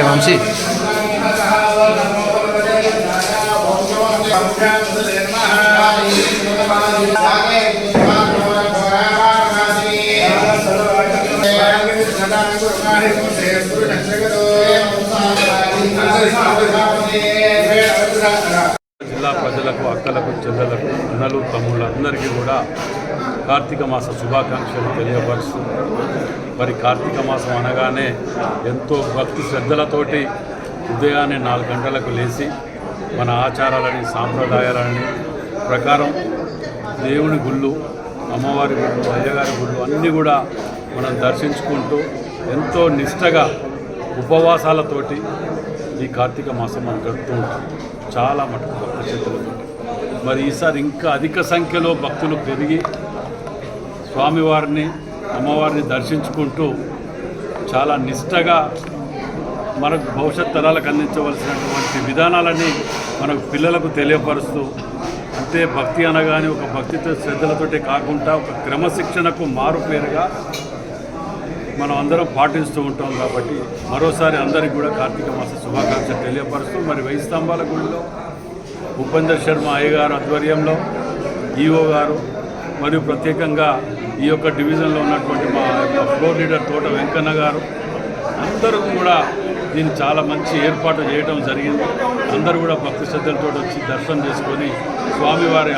వంశీ జిల్లా ప్రజలకు అక్కలకు చెల్లెలకు అన్నలు తమ్ముళ్ళందరికీ కూడా కార్తీక మాస శుభాకాంక్షలు తెలియపరుస్తూ మరి కార్తీక మాసం అనగానే ఎంతో భక్తి శ్రద్ధలతోటి ఉదయాన్నే 4 గంటలకు లేచి మన ఆచారాలని సాంప్రదాయాలని ప్రకారం దేవుని గుళ్ళు అమ్మవారి గుళ్ళు అయ్యగారి గుళ్ళు అన్నీ కూడా మనం దర్శించుకుంటూ ఎంతో నిష్టగా ఉపవాసాలతోటి ఈ కార్తీక మాసం మనం గడుపుతూ ఉంటాం. చాలా మటుకు భక్తి శ్రద్ధలతో మరి ఈసారి ఇంకా అధిక సంఖ్యలో భక్తులు పెరిగి స్వామివారిని అమ్మవారిని దర్శించుకుంటూ చాలా నిష్టగా మనకు భవిష్యత్ తరాలకు అందించవలసినటువంటి విధానాలని మనకు పిల్లలకు తెలియపరుస్తూ అంతే భక్తి అనగానే ఒక భక్తితో శ్రద్ధలతోటే కాకుండా ఒక క్రమశిక్షణకు మారుపేరుగా మనం అందరం పాటిస్తూ ఉంటాం. కాబట్టి మరోసారి అందరికీ కూడా కార్తీక మాస శుభాకాంక్షలు తెలియపరుస్తూ మరి 1000 స్తంభాల గుడిలో ఉపేందర్ శర్మ అయ్యగారు ఆధ్వర్యంలో ఈఓ గారు మరియు ప్రత్యేకంగా ఈ యొక్క డివిజన్లో ఉన్నటువంటి మా ఫ్లోర్ లీడర్ తోట వెంకన్న గారు అందరూ కూడా దీన్ని చాలా మంచి ఏర్పాటు చేయడం జరిగింది. అందరూ కూడా భక్తి శ్రద్ధలతో వచ్చి దర్శనం చేసుకొని స్వామివారి